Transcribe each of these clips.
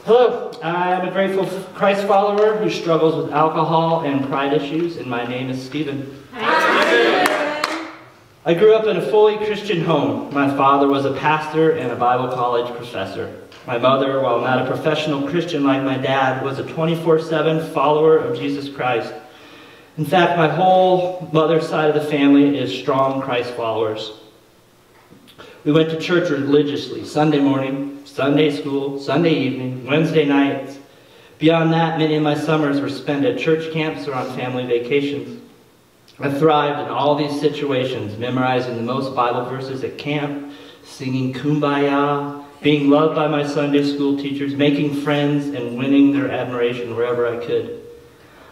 Hello, I'm a grateful Christ follower who struggles with alcohol and pride issues, and my name is Stephen. Hi. I grew up in a fully Christian home. My father was a pastor and a Bible college professor. My mother, while not a professional Christian like my dad, was a 24/7 follower of Jesus Christ. In fact, my whole mother's side of the family is strong Christ followers. We went to church religiously, Sunday morning, Sunday school, Sunday evening, Wednesday nights. Beyond that, many of my summers were spent at church camps or on family vacations. I thrived in all these situations, memorizing the most Bible verses at camp, singing Kumbaya, being loved by my Sunday school teachers, making friends, and winning their admiration wherever I could.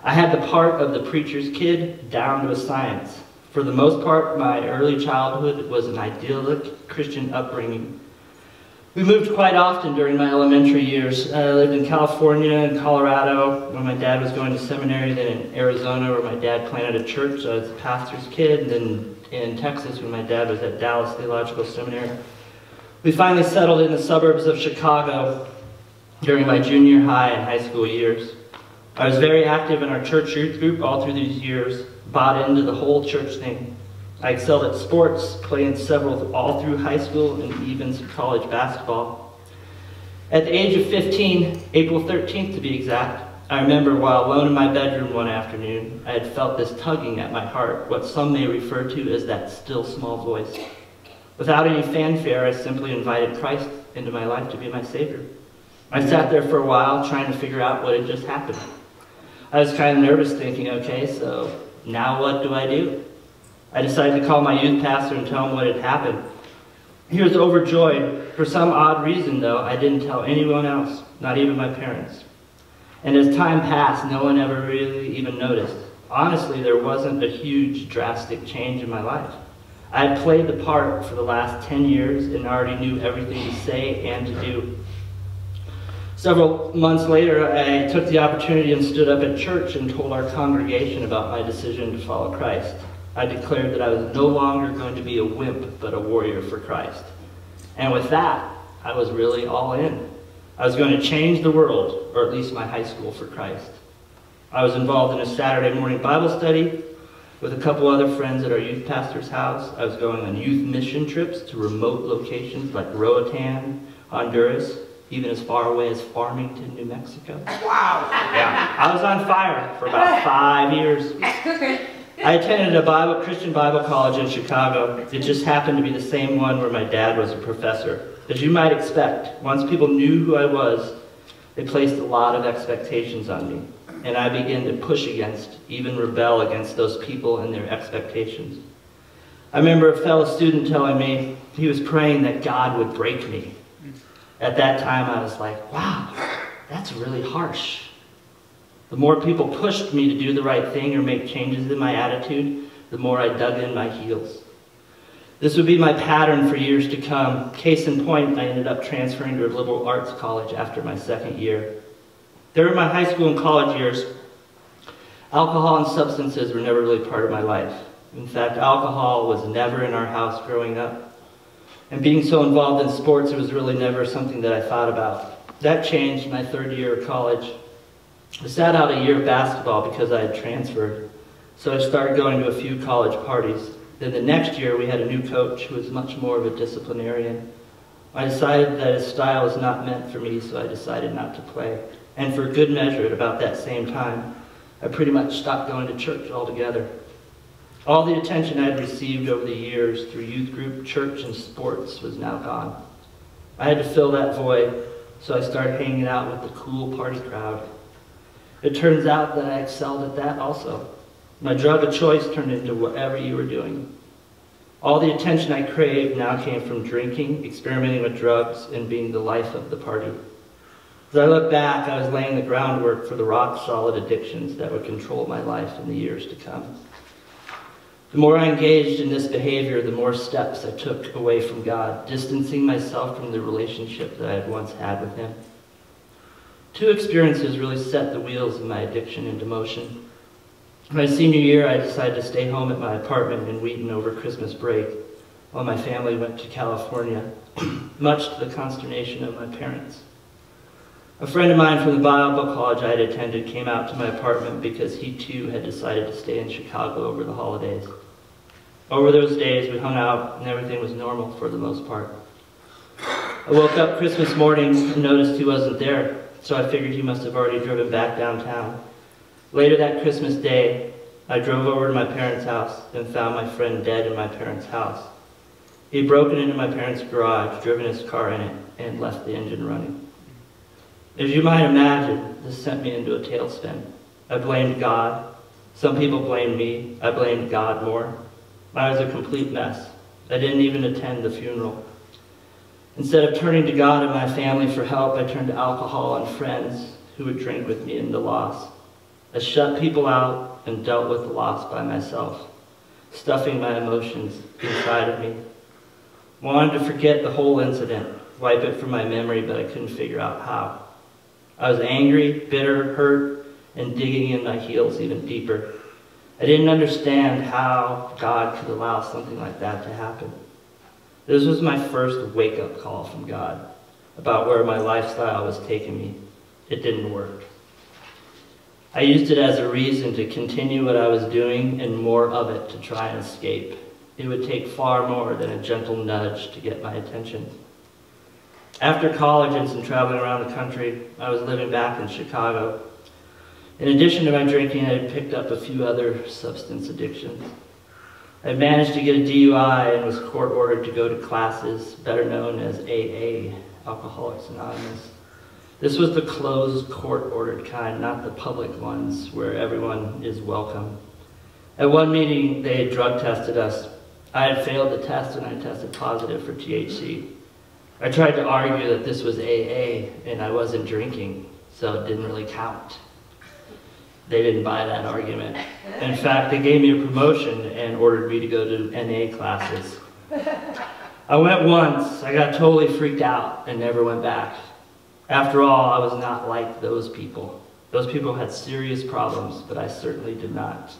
I had the part of the preacher's kid down to a science. For the most part, my early childhood was an idyllic Christian upbringing. We moved quite often during my elementary years. I lived in California and Colorado when my dad was going to seminary, then in Arizona where my dad planted a church, so I was a pastor's kid, and then in Texas when my dad was at Dallas Theological Seminary. We finally settled in the suburbs of Chicago during my junior high and high school years. I was very active in our church youth group all through these years, bought into the whole church thing. I excelled at sports, playing several all through high school and even some college basketball. At the age of 15, April 13th to be exact, I remember while alone in my bedroom one afternoon, I had felt this tugging at my heart, what some may refer to as that still small voice. Without any fanfare, I simply invited Christ into my life to be my Savior. I sat there for a while trying to figure out what had just happened. I was kind of nervous thinking, okay, so now what do I do? I decided to call my youth pastor and tell him what had happened. He was overjoyed. For some odd reason, though, I didn't tell anyone else, not even my parents. And as time passed, no one ever really even noticed. Honestly, there wasn't a huge, drastic change in my life. I had played the part for the last 10 years and already knew everything to say and to do. Several months later, I took the opportunity and stood up at church and told our congregation about my decision to follow Christ. I declared that I was no longer going to be a wimp, but a warrior for Christ. And with that, I was really all in. I was going to change the world, or at least my high school, for Christ. I was involved in a Saturday morning Bible study with a couple other friends at our youth pastor's house. I was going on youth mission trips to remote locations like Roatan, Honduras, even as far away as Farmington, New Mexico. Wow! Yeah, I was on fire for about 5 years. I attended a Christian Bible college in Chicago. It just happened to be the same one where my dad was a professor. As you might expect, once people knew who I was, they placed a lot of expectations on me. And I began to push against, even rebel against those people and their expectations. I remember a fellow student telling me he was praying that God would break me. At that time, I was like, wow, that's really harsh. The more people pushed me to do the right thing or make changes in my attitude, the more I dug in my heels. This would be my pattern for years to come. Case in point, I ended up transferring to a liberal arts college after my second year. During my high school and college years, alcohol and substances were never really part of my life. In fact, alcohol was never in our house growing up. And being so involved in sports, it was really never something that I thought about. That changed my third year of college. I sat out a year of basketball because I had transferred, so I started going to a few college parties. Then the next year we had a new coach who was much more of a disciplinarian. I decided that his style was not meant for me, so I decided not to play. And for good measure, at about that same time, I pretty much stopped going to church altogether. All the attention I had received over the years through youth group, church, and sports was now gone. I had to fill that void, so I started hanging out with the cool party crowd. It turns out that I excelled at that also. My drug of choice turned into whatever you were doing. All the attention I craved now came from drinking, experimenting with drugs, and being the life of the party. As I look back, I was laying the groundwork for the rock-solid addictions that would control my life in the years to come. The more I engaged in this behavior, the more steps I took away from God, distancing myself from the relationship that I had once had with Him. Two experiences really set the wheels of my addiction into motion. My senior year, I decided to stay home at my apartment in Wheaton over Christmas break, while my family went to California, much to the consternation of my parents. A friend of mine from the Bible college I had attended came out to my apartment because he too had decided to stay in Chicago over the holidays. Over those days, we hung out and everything was normal for the most part. I woke up Christmas morning and noticed he wasn't there, so I figured he must have already driven back downtown. Later that Christmas day, I drove over to my parents' house and found my friend dead in my parents' house. He had broken into my parents' garage, driven his car in it, and left the engine running. As you might imagine, this sent me into a tailspin. I blamed God. Some people blamed me. I blamed God more. I was a complete mess. I didn't even attend the funeral. Instead of turning to God and my family for help, I turned to alcohol and friends who would drink with me in the loss. I shut people out and dealt with the loss by myself, stuffing my emotions inside of me. I wanted to forget the whole incident, wipe it from my memory, but I couldn't figure out how. I was angry, bitter, hurt, and digging in my heels even deeper. I didn't understand how God could allow something like that to happen. This was my first wake-up call from God about where my lifestyle was taking me. It didn't work. I used it as a reason to continue what I was doing and more of it to try and escape. It would take far more than a gentle nudge to get my attention. After college and some traveling around the country, I was living back in Chicago. In addition to my drinking, I had picked up a few other substance addictions. I had managed to get a DUI and was court-ordered to go to classes, better known as AA, Alcoholics Anonymous. This was the closed, court-ordered kind, not the public ones where everyone is welcome. At one meeting, they had drug tested us. I had failed the test and I tested positive for THC. I tried to argue that this was AA and I wasn't drinking, so it didn't really count. They didn't buy that argument. In fact, they gave me a promotion and ordered me to go to NA classes. I went once, I got totally freaked out and never went back. After all, I was not like those people. Those people had serious problems, but I certainly did not.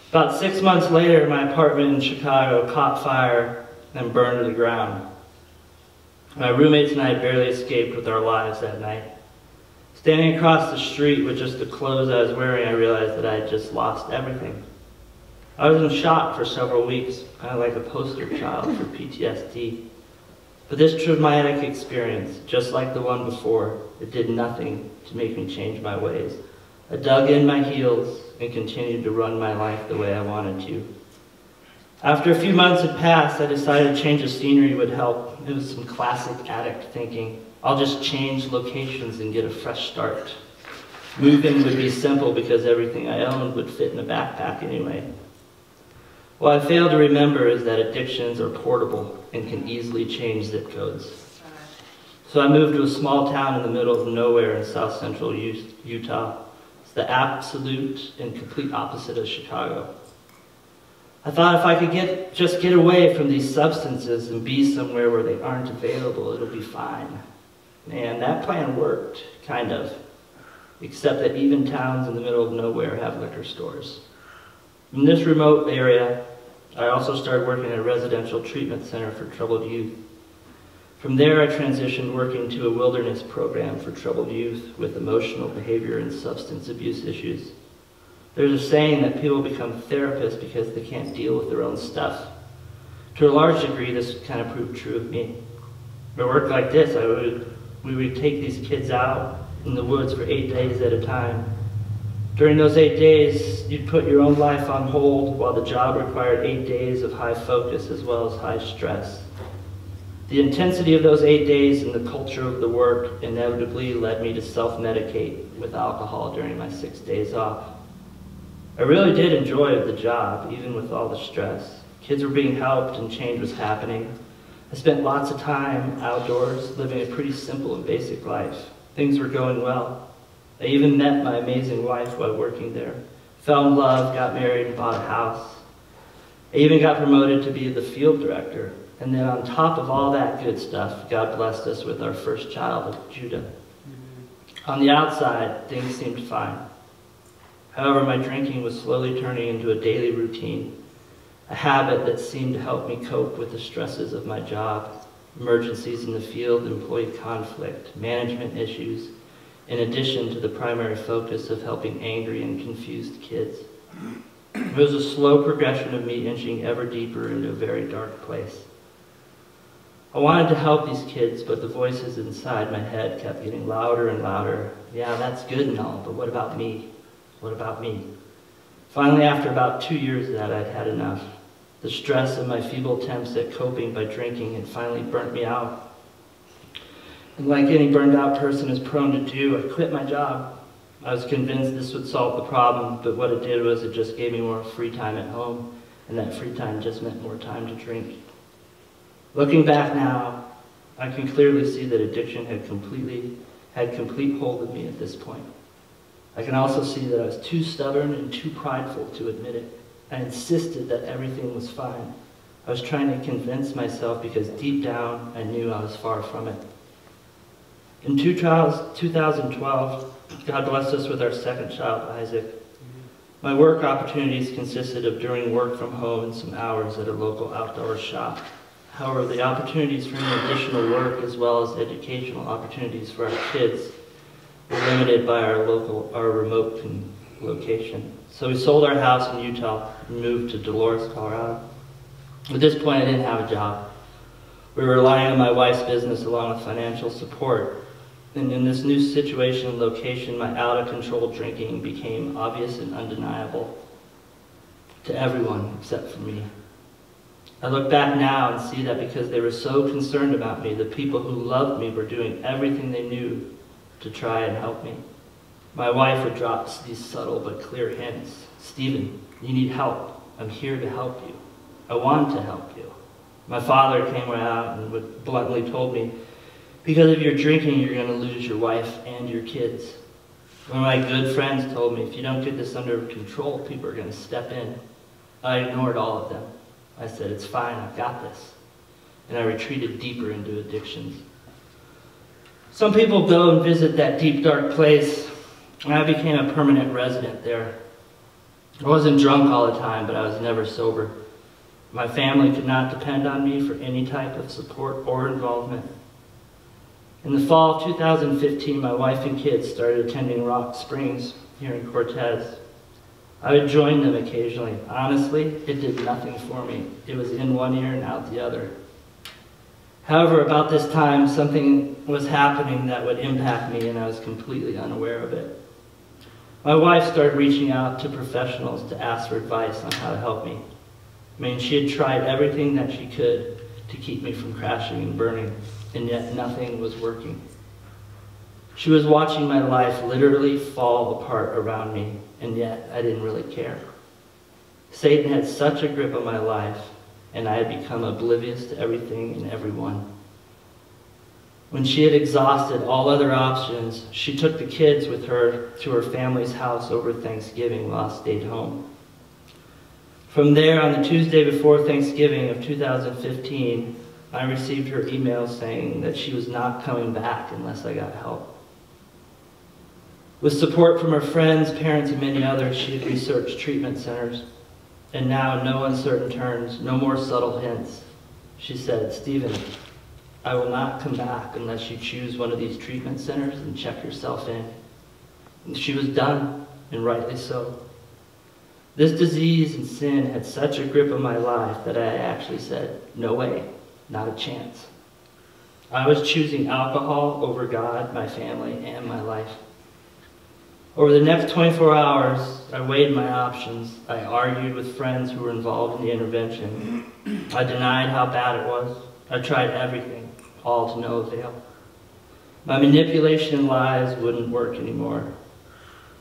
About 6 months later, my apartment in Chicago caught fire and burned to the ground. My roommates and I barely escaped with our lives that night. Standing across the street with just the clothes I was wearing, I realized that I had just lost everything. I was in shock for several weeks, kind of like a poster child for PTSD. But this traumatic experience, just like the one before, it did nothing to make me change my ways. I dug in my heels and continued to run my life the way I wanted to. After a few months had passed, I decided a change of scenery would help. It was some classic addict thinking. I'll just change locations and get a fresh start. Moving would be simple because everything I owned would fit in a backpack anyway. What I failed to remember is that addictions are portable and can easily change zip codes. So I moved to a small town in the middle of nowhere in south central Utah. It's the absolute and complete opposite of Chicago. I thought if I could just get away from these substances and be somewhere where they aren't available, it'll be fine. And that plan worked, kind of. Except that even towns in the middle of nowhere have liquor stores. In this remote area, I also started working at a residential treatment center for troubled youth. From there, I transitioned working to a wilderness program for troubled youth with emotional behavior and substance abuse issues. There's a saying that people become therapists because they can't deal with their own stuff. To a large degree, this kind of proved true of me. At work like this, we would take these kids out in the woods for 8 days at a time. During those 8 days, you'd put your own life on hold while the job required 8 days of high focus as well as high stress. The intensity of those 8 days and the culture of the work inevitably led me to self-medicate with alcohol during my 6 days off. I really did enjoy the job, even with all the stress. Kids were being helped and change was happening. I spent lots of time outdoors, living a pretty simple and basic life. Things were going well. I even met my amazing wife while working there. Fell in love, got married, and bought a house. I even got promoted to be the field director. And then on top of all that good stuff, God blessed us with our first child, Judah. On the outside, things seemed fine. However, my drinking was slowly turning into a daily routine, a habit that seemed to help me cope with the stresses of my job. emergencies in the field, employee conflict, management issues, in addition to the primary focus of helping angry and confused kids. It was a slow progression of me inching ever deeper into a very dark place. I wanted to help these kids, but the voices inside my head kept getting louder and louder. Yeah, that's good and all, but what about me? What about me? Finally, after about 2 years of that, I'd had enough. The stress of my feeble attempts at coping by drinking had finally burnt me out. And like any burned out person is prone to do, I quit my job. I was convinced this would solve the problem, but what it did was it just gave me more free time at home, and that free time just meant more time to drink. Looking back now, I can clearly see that addiction had complete hold of me at this point. I can also see that I was too stubborn and too prideful to admit it. I insisted that everything was fine. I was trying to convince myself because deep down I knew I was far from it. In 2012, God blessed us with our second child, Isaac. My work opportunities consisted of doing work from home and some hours at a local outdoor shop. However, the opportunities for any additional work as well as educational opportunities for our kids were limited by our remote location. So we sold our house in Utah and moved to Dolores, Colorado. At this point, I didn't have a job. We were relying on my wife's business along with financial support. And in this new situation and location, my out-of-control drinking became obvious and undeniable to everyone except for me. I look back now and see that because they were so concerned about me, the people who loved me were doing everything they knew to try and help me. My wife would drop these subtle but clear hints. Stephen, you need help. I'm here to help you. I want to help you. My father came out and bluntly told me, because of your drinking, you're going to lose your wife and your kids. One of my good friends told me, if you don't get this under control, people are going to step in. I ignored all of them. I said, it's fine, I've got this. And I retreated deeper into addictions. Some people go and visit that deep, dark place, and I became a permanent resident there. I wasn't drunk all the time, but I was never sober. My family could not depend on me for any type of support or involvement. In the fall of 2015, my wife and kids started attending Rock Springs here in Cortez. I would join them occasionally. Honestly, it did nothing for me. It was in one ear and out the other. However, about this time, something was happening that would impact me, and I was completely unaware of it. My wife started reaching out to professionals to ask for advice on how to help me. I mean, she had tried everything that she could to keep me from crashing and burning, and yet nothing was working. She was watching my life literally fall apart around me, and yet I didn't really care. Satan had such a grip on my life, and I had become oblivious to everything and everyone. When she had exhausted all other options, she took the kids with her to her family's house over Thanksgiving while I stayed home. From there, on the Tuesday before Thanksgiving of 2015, I received her email saying that she was not coming back unless I got help. With support from her friends, parents, and many others, she had researched treatment centers. And now, no uncertain turns, no more subtle hints. She said, Stephen, I will not come back unless you choose one of these treatment centers and check yourself in. And she was done, and rightly so. This disease and sin had such a grip on my life that I actually said, no way, not a chance. I was choosing alcohol over God, my family, and my life. Over the next 24 hours, I weighed my options. I argued with friends who were involved in the intervention. I denied how bad it was. I tried everything, all to no avail. My manipulation and lies wouldn't work anymore.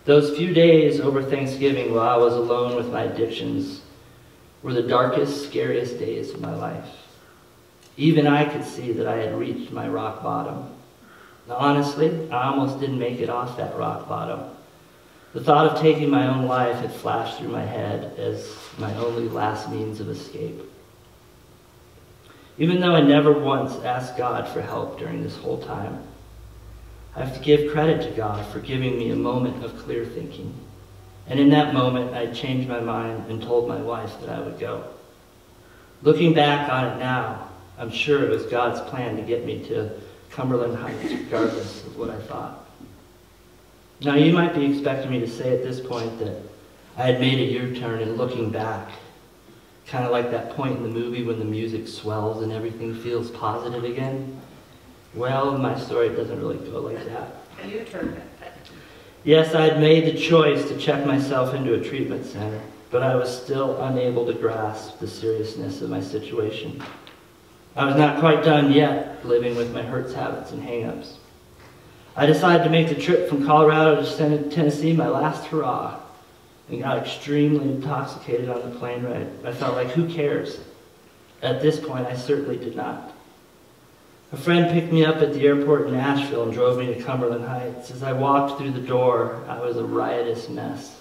Those few days over Thanksgiving while I was alone with my addictions were the darkest, scariest days of my life. Even I could see that I had reached my rock bottom. Now, honestly, I almost didn't make it off that rock bottom. The thought of taking my own life had flashed through my head as my only last means of escape. Even though I never once asked God for help during this whole time, I have to give credit to God for giving me a moment of clear thinking. And in that moment, I changed my mind and told my wife that I would go. Looking back on it now, I'm sure it was God's plan to get me to Cumberland Heights, regardless of what I thought. Now, you might be expecting me to say at this point that I had made a U-turn and looking back, kind of like that point in the movie when the music swells and everything feels positive again. Well, my story doesn't really go like that. A U-turn. Yes, I had made the choice to check myself into a treatment center, but I was still unable to grasp the seriousness of my situation. I was not quite done yet living with my hurts, habits, and hang-ups. I decided to make the trip from Colorado to Tennessee my last hurrah, and got extremely intoxicated on the plane ride. I felt like, who cares? At this point, I certainly did not. A friend picked me up at the airport in Nashville and drove me to Cumberland Heights. As I walked through the door, I was a riotous mess.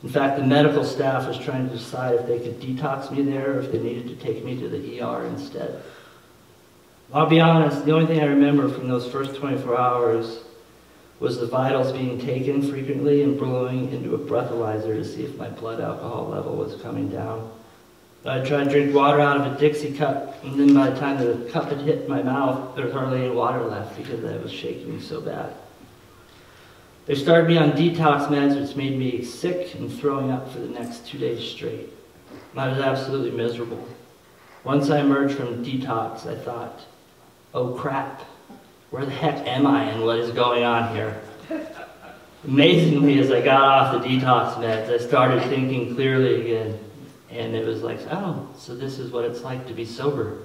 In fact, the medical staff was trying to decide if they could detox me there or if they needed to take me to the ER instead. I'll be honest, the only thing I remember from those first 24 hours was the vitals being taken frequently and blowing into a breathalyzer to see if my blood alcohol level was coming down. I tried to drink water out of a Dixie cup, and then by the time the cup had hit my mouth, there was hardly any water left because I was shaking so bad. They started me on detox meds, which made me sick and throwing up for the next 2 days straight. I was absolutely miserable. Once I emerged from detox, I thought, oh crap, where the heck am I and what is going on here? Amazingly, as I got off the detox meds, I started thinking clearly again. And it was like, oh, so this is what it's like to be sober.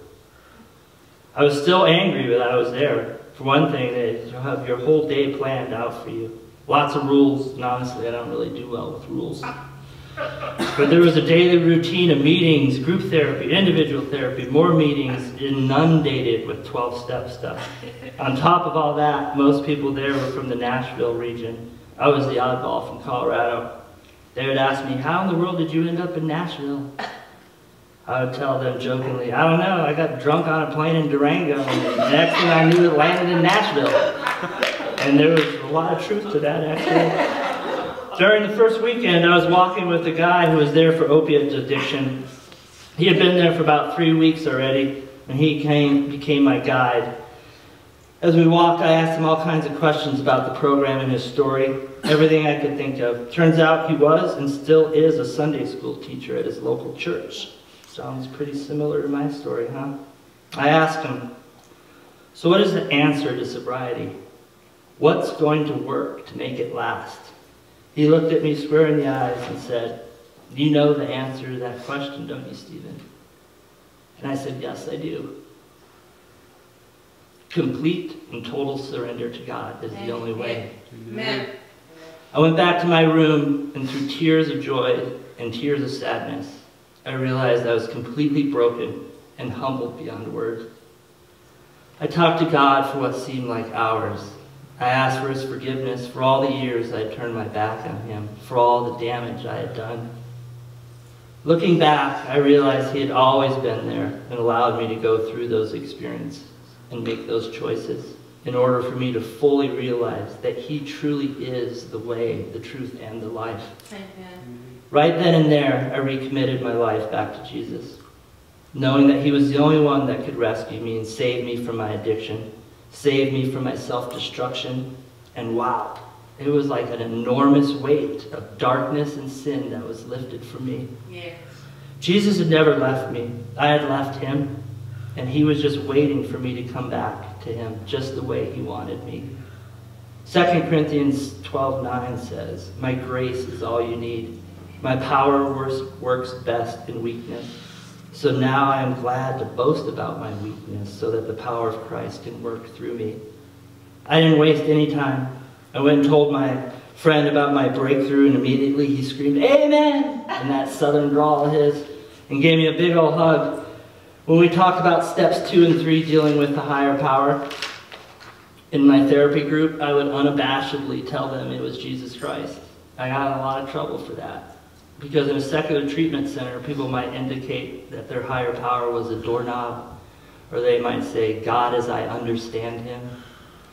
I was still angry, but I was there. For one thing, you'll have your whole day planned out for you. Lots of rules, and honestly, I don't really do well with rules. But there was a daily routine of meetings, group therapy, individual therapy, more meetings, inundated with 12-step stuff. On top of all that, most people there were from the Nashville region. I was the oddball from Colorado. They would ask me, how in the world did you end up in Nashville? I would tell them jokingly, I don't know, I got drunk on a plane in Durango, and the next thing I knew it landed in Nashville. And there was a lot of truth to that, actually. During the first weekend, I was walking with a guy who was there for opiate addiction. He had been there for about 3 weeks already, and he became my guide. As we walked, I asked him all kinds of questions about the program and his story, everything I could think of. Turns out he was and still is a Sunday school teacher at his local church. Sounds pretty similar to my story, huh? I asked him, so what is the answer to sobriety? What's going to work to make it last? He looked at me square in the eyes and said, you know the answer to that question, don't you, Stephen? And I said, yes, I do. Complete and total surrender to God is the only way. Amen. I went back to my room, and through tears of joy and tears of sadness, I realized I was completely broken and humbled beyond words. I talked to God for what seemed like hours. I asked for his forgiveness for all the years I had turned my back on him, for all the damage I had done. Looking back, I realized he had always been there and allowed me to go through those experiences and make those choices in order for me to fully realize that he truly is the way, the truth, and the life. Amen. Right then and there, I recommitted my life back to Jesus, knowing that he was the only one that could rescue me and save me from my addiction, save me from my self-destruction, and wow, it was like an enormous weight of darkness and sin that was lifted from me. Yes. Jesus had never left me. I had left him. And he was just waiting for me to come back to him just the way he wanted me. 2 Corinthians 12:9 says, my grace is all you need. My power works best in weakness. So now I am glad to boast about my weakness so that the power of Christ can work through me. I didn't waste any time. I went and told my friend about my breakthrough, and immediately he screamed, amen, in that southern drawl of his, and gave me a big old hug. When we talked about steps 2 and 3 dealing with the higher power, in my therapy group, I would unabashedly tell them it was Jesus Christ. I got in a lot of trouble for that. Because in a secular treatment center, people might indicate that their higher power was a doorknob, or they might say, God as I understand him.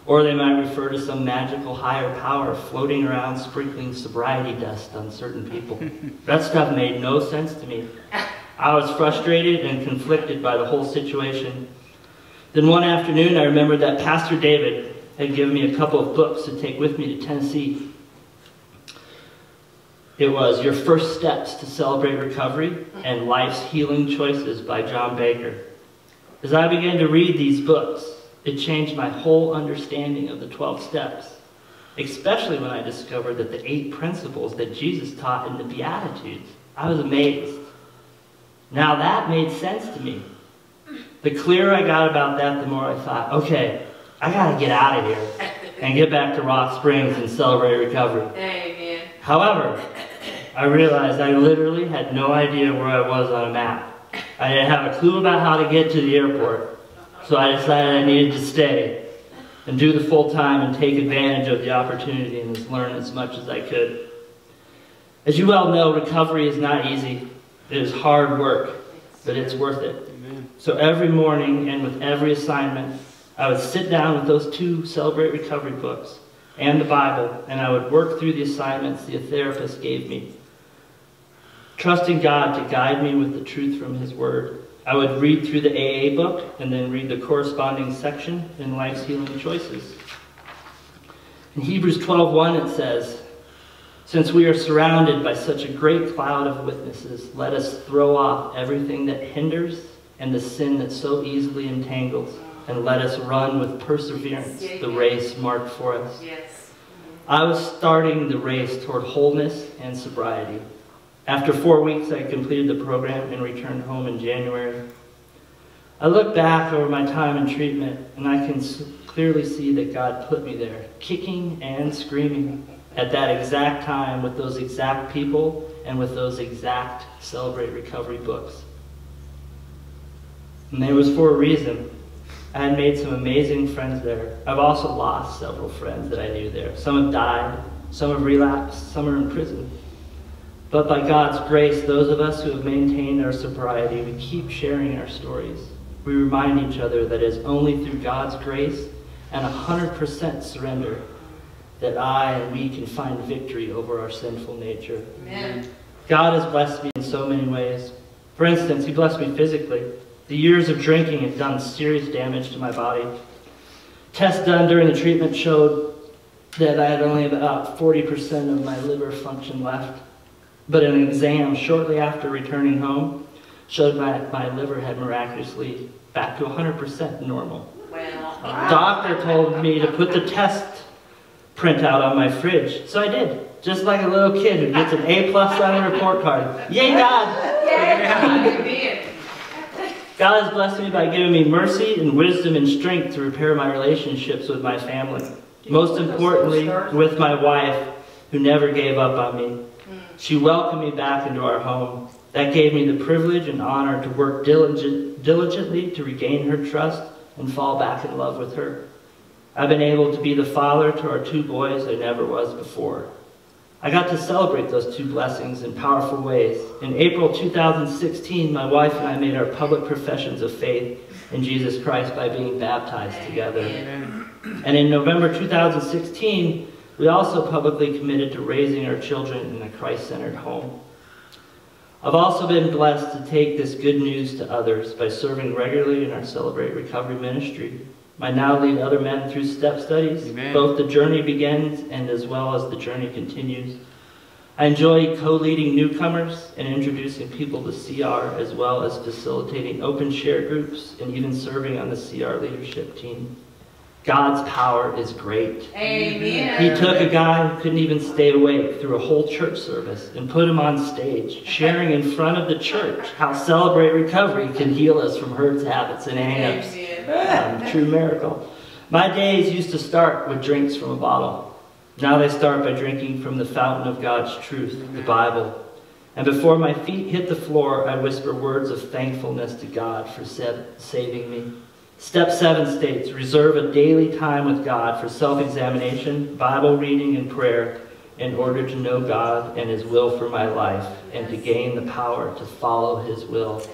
Or they might refer to some magical higher power floating around sprinkling sobriety dust on certain people. That stuff made no sense to me. I was frustrated and conflicted by the whole situation. Then one afternoon, I remembered that Pastor David had given me a couple of books to take with me to Tennessee. It was Your First Steps to Celebrate Recovery and Life's Healing Choices by John Baker. As I began to read these books, it changed my whole understanding of the 12 steps, especially when I discovered that the 8 principles that Jesus taught in the Beatitudes. I was amazed. Now that made sense to me. The clearer I got about that, the more I thought, okay, I gotta get out of here and get back to Rock Springs and celebrate recovery. Amen. However, I realized I literally had no idea where I was on a map. I didn't have a clue about how to get to the airport, so I decided I needed to stay and do the full time and take advantage of the opportunity and learn as much as I could. As you well know, recovery is not easy. It is hard work, but it's worth it. Amen. So every morning and with every assignment, I would sit down with those 2 Celebrate Recovery books and the Bible, and I would work through the assignments the therapist gave me, trusting God to guide me with the truth from His Word. I would read through the AA book and then read the corresponding section in Life's Healing Choices. In Hebrews 12:1 it says, "Since we are surrounded by such a great cloud of witnesses, let us throw off everything that hinders and the sin that so easily entangles, and let us run with perseverance the race marked for us." Yes. I was starting the race toward wholeness and sobriety. After 4 weeks, I completed the program and returned home in January. I look back over my time in treatment, and I can clearly see that God put me there, kicking and screaming, at that exact time with those exact people and with those exact Celebrate Recovery books. And it was for a reason. I had made some amazing friends there. I've also lost several friends that I knew there. Some have died, some have relapsed, some are in prison. But by God's grace, those of us who have maintained our sobriety, we keep sharing our stories. We remind each other that it is only through God's grace and 100% surrender that I and we can find victory over our sinful nature. Amen. God has blessed me in so many ways. For instance, He blessed me physically. The years of drinking had done serious damage to my body. Tests done during the treatment showed that I had only about 40% of my liver function left. But an exam shortly after returning home showed my liver had miraculously back to 100% normal. Well, The doctor told me to put the test printout on my fridge, so I did. Just like a little kid who gets an A+ on a report card. Yay, God! Amen. God has blessed me by giving me mercy and wisdom and strength to repair my relationships with my family. Most importantly, with my wife, who never gave up on me. She welcomed me back into our home. That gave me the privilege and honor to work diligently to regain her trust and fall back in love with her. I've been able to be the father to our 2 boys I never was before. I got to celebrate those 2 blessings in powerful ways. In April 2016, my wife and I made our public professions of faith in Jesus Christ by being baptized together. And in November 2016, we also publicly committed to raising our children in a Christ-centered home. I've also been blessed to take this good news to others by serving regularly in our Celebrate Recovery ministry. I now lead other men through step studies. Amen. Both the journey begins and as well as the journey continues. I enjoy co-leading newcomers and introducing people to CR, as well as facilitating open share groups and even serving on the CR leadership team. God's power is great. Amen. He took a guy who couldn't even stay awake through a whole church service and put him on stage, sharing in front of the church how Celebrate Recovery can heal us from hurts, habits, and hang-ups. True miracle. My days used to start with drinks from a bottle. Now they start by drinking from the fountain of God's truth, the Bible. And before my feet hit the floor, I whisper words of thankfulness to God for saving me. Step 7 states, reserve a daily time with God for self-examination, Bible reading, and prayer in order to know God and His will for my life and to gain the power to follow His will.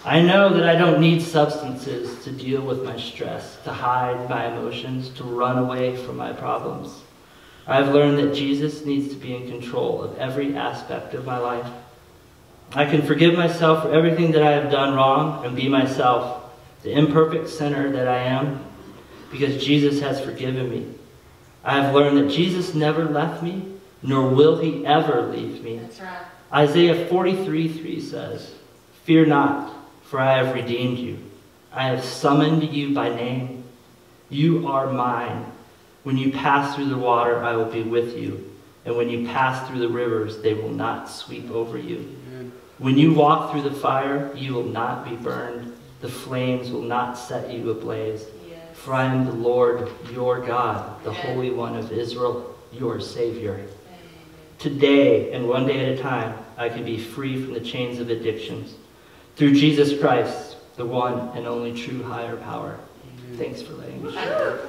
I know that I don't need substances to deal with my stress, to hide my emotions, to run away from my problems. I've learned that Jesus needs to be in control of every aspect of my life. I can forgive myself for everything that I have done wrong and be myself, the imperfect sinner that I am, because Jesus has forgiven me. I have learned that Jesus never left me, nor will he ever leave me. That's right. Isaiah 43:3 says, "Fear not, for I have redeemed you. I have summoned you by name. You are mine. When you pass through the water, I will be with you. And when you pass through the rivers, they will not sweep over you. Amen. When you walk through the fire, you will not be burned. The flames will not set you ablaze. Yes. For I am the Lord, your God, the Holy One of Israel, your Savior. Amen. Today, and one day at a time, I can be free from the chains of addictions. Through Jesus Christ, the one and only true higher power. Amen. Thanks for letting me share.